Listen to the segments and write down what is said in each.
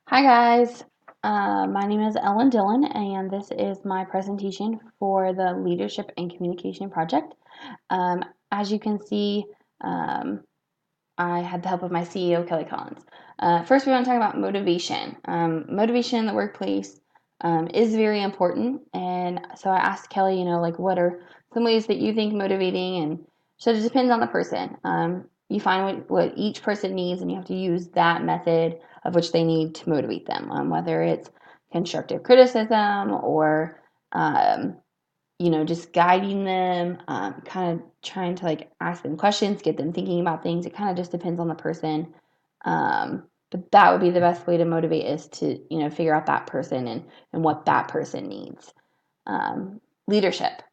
Hi guys, my name is Ellen Dillon and this is my presentation for the Leadership and Communication Project. As you can see, um, I had the help of my CEO, Kelly Collins. First, we want to talk about motivation. Motivation in the workplace is very important, and so I asked Kelly, like what are some ways that you think motivating, and so it depends on the person. You find what each person needs, and you have to use that method of which they need to motivate them, whether it's constructive criticism or um, just guiding them, kind of trying to like ask them questions, get them thinking about things. It kind of just depends on the person. But that would be the best way to motivate is to, figure out that person and what that person needs. Leadership.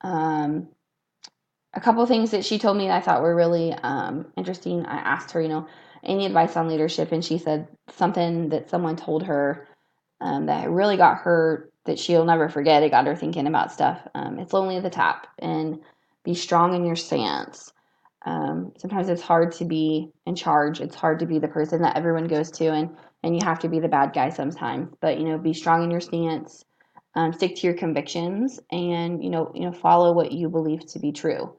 Um, a couple of things that she told me that I thought were really interesting. I asked her, any advice on leadership, and she said something that someone told her that really got her, that she'll never forget. It got her thinking about stuff. It's lonely at the top, and be strong in your stance. Sometimes it's hard to be in charge. It's hard to be the person that everyone goes to, and you have to be the bad guy sometimes. But be strong in your stance. Stick to your convictions, and follow what you believe to be true.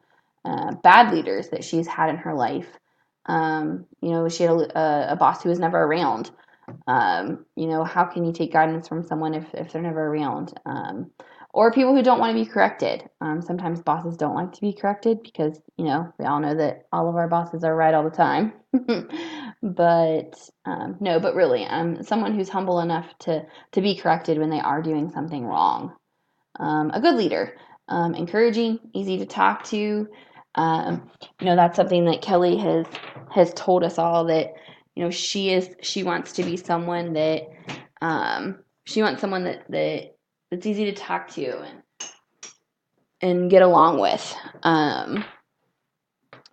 Bad leaders that she's had in her life. She had a boss who was never around. How can you take guidance from someone if they're never around? Or people who don't want to be corrected. Sometimes bosses don't like to be corrected because, we all know that all of our bosses are right all the time. But no, but really, someone who's humble enough to be corrected when they are doing something wrong. A good leader, encouraging, easy to talk to. That's something that Kelly has told us all that she wants to be someone that she wants someone that's easy to talk to and get along with.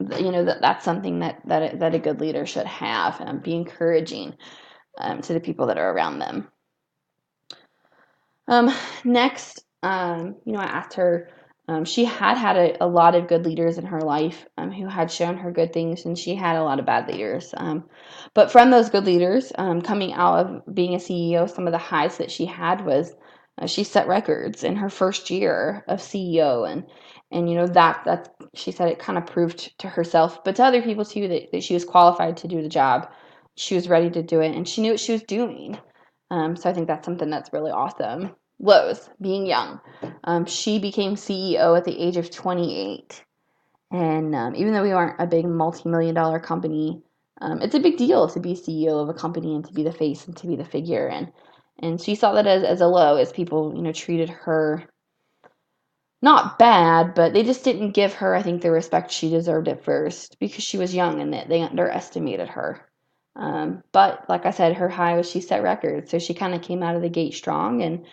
That's something that a good leader should have. Be encouraging to the people that are around them. Next, I asked her. She had a lot of good leaders in her life who had shown her good things, and she had a lot of bad leaders. But from those good leaders, coming out of being a CEO, some of the highs that she had was she set records in her first year of CEO, and that she said it kind of proved to herself, but to other people too, that she was qualified to do the job. She was ready to do it, and she knew what she was doing. So I think that's something that's really awesome. Lowe's, being young. She became CEO at the age of 28. And even though we aren't a big multi-million-dollar company, it's a big deal to be CEO of a company and to be the face and to be the figure. And she saw that as a low, as people, treated her not bad, but they just didn't give her, I think, the respect she deserved at first because she was young and they underestimated her. But like I said, her high was she set records, so she kind of came out of the gate strong, and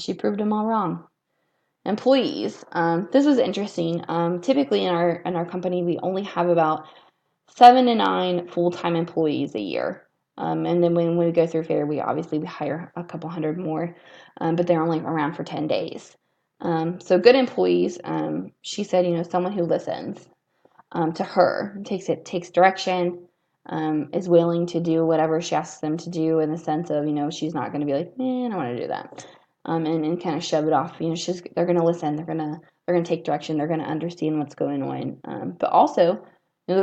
she proved them all wrong. Employees, this was interesting. Typically in our company, we only have about 7 to 9 full-time employees a year. And then when we go through fair, we hire a couple hundred more, but they're only around for 10 days. So good employees. She said, someone who listens to her, takes direction, is willing to do whatever she asks them to do in the sense of, she's not going to be like, man, I want to do that, and kind of shove it off. They're going to listen. They're gonna take direction. They're going to understand what's going on. But also,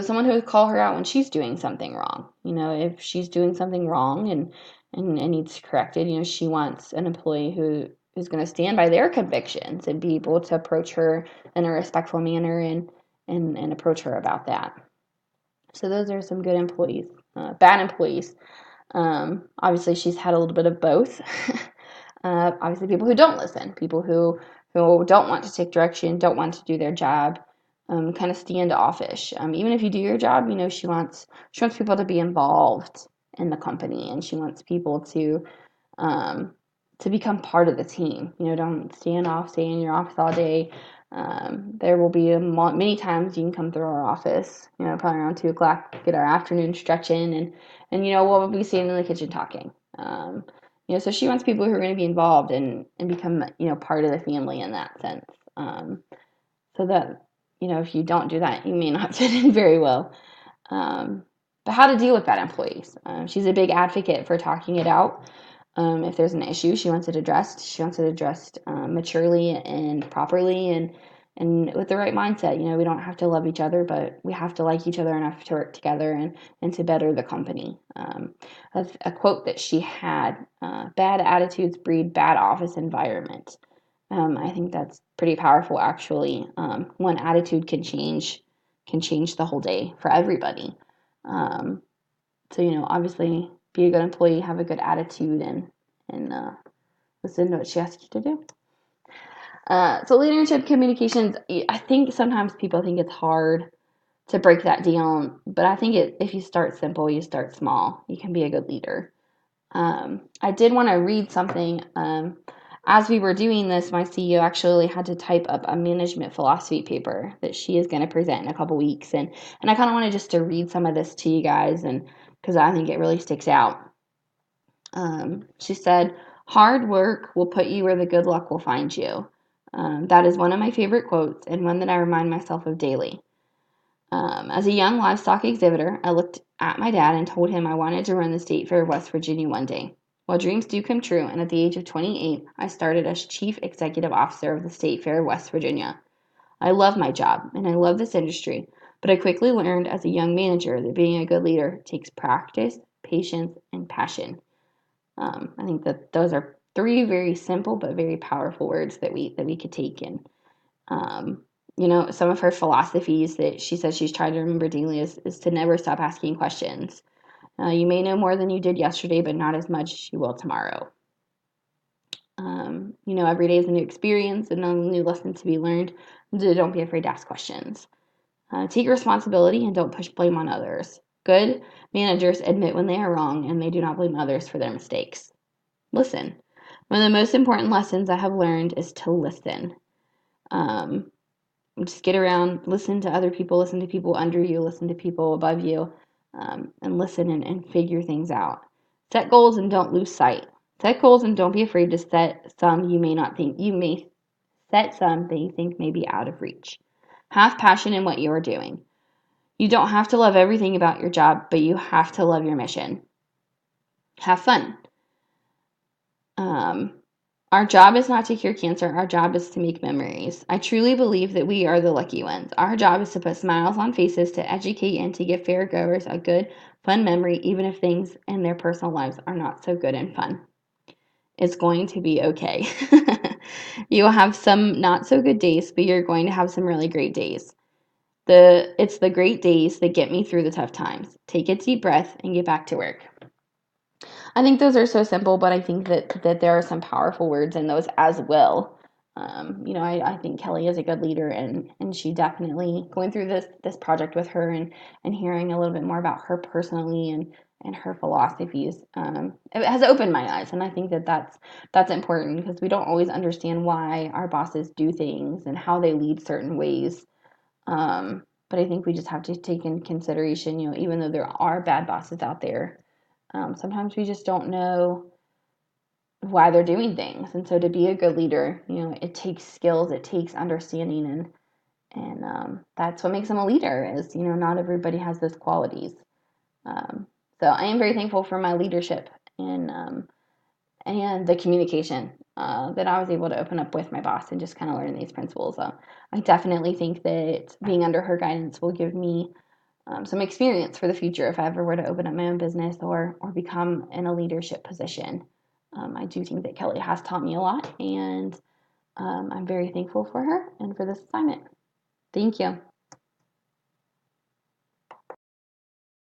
someone who would call her out when she's doing something wrong. If she's doing something wrong and needs corrected, she wants an employee who is going to stand by their convictions and be able to approach her in a respectful manner and approach her about that. So those are some good employees. Bad employees. Obviously, she's had a little bit of both. Obviously, people who don't listen, people who don't want to take direction, don't want to do their job, kind of standoffish. Even if you do your job, she wants people to be involved in the company, and she wants people um, to become part of the team. Don't stand off, stay in your office all day. There will be many times you can come through our office, probably around 2 o'clock, get our afternoon stretch in, and we'll be sitting in the kitchen talking. So she wants people who are going to be involved and become, part of the family in that sense. So that, if you don't do that, you may not fit in very well. Um, but how to deal with bad employees. She's a big advocate for talking it out. If there's an issue, she wants it addressed. She wants it addressed maturely and properly, and with the right mindset. We don't have to love each other, but we have to like each other enough to work together and to better the company. A quote that she had: "Bad attitudes breed bad office environment." I think that's pretty powerful, actually. One attitude can change the whole day for everybody. Um, so, obviously, be a good employee, have a good attitude, and listen to what she asks you to do. So, leadership communications, I think sometimes people think it's hard to break that down, but I think if you start simple, you start small, you can be a good leader. I did want to read something. As we were doing this, my CEO actually had to type up a management philosophy paper that she is going to present in a couple weeks, and I kind of wanted just to read some of this to you guys, and because I think it really sticks out. She said, "Hard work will put you where the good luck will find you." That is one of my favorite quotes and one that I remind myself of daily. As a young livestock exhibitor, I looked at my dad and told him I wanted to run the State Fair of West Virginia one day. Well, dreams do come true, and at the age of 28, I started as Chief Executive Officer of the State Fair of West Virginia. I love my job, and I love this industry, but I quickly learned as a young manager that being a good leader takes practice, patience, and passion. I think that those are three very simple but very powerful words that we could take in. Um, some of her philosophies that she says she's trying to remember daily is to never stop asking questions. You may know more than you did yesterday, but not as much as you will tomorrow. Every day is a new experience and a new lesson to be learned. Don't be afraid to ask questions. Take responsibility and don't push blame on others. Good managers admit when they are wrong and they do not blame others for their mistakes. Listen. One of the most important lessons I have learned is to listen. Just get around, listen to other people, listen to people under you, listen to people above you, and listen and figure things out. Set goals and don't lose sight. Set goals and don't be afraid to set some you may not think. You may set some that you think may be out of reach. Have passion in what you are doing. You don't have to love everything about your job, but you have to love your mission. Have fun. Our job is not to cure cancer. Our job is to make memories. I truly believe that we are the lucky ones. Our job is to put smiles on faces, to educate, and to give fairgoers a good, fun memory, even if things in their personal lives are not so good and fun. It's going to be okay. You will have some not so good days, but you're going to have some really great days. It's the great days that get me through the tough times. Take a deep breath and get back to work. I think those are so simple, but I think that there are some powerful words in those as well. I think Kelly is a good leader, and she definitely going through this project with her and hearing a little bit more about her personally and her philosophies. It has opened my eyes, and I think that's important because we don't always understand why our bosses do things and how they lead certain ways. But I think we just have to take in consideration, even though there are bad bosses out there, sometimes we just don't know why they're doing things. And so to be a good leader, it takes skills, it takes understanding, and that's what makes them a leader is, not everybody has those qualities. So I am very thankful for my leadership and the communication that I was able to open up with my boss and just kind of learn these principles. I definitely think that being under her guidance will give me some experience for the future if I ever were to open up my own business or become in a leadership position. I do think that Kelly has taught me a lot, and I'm very thankful for her and for this assignment. Thank you.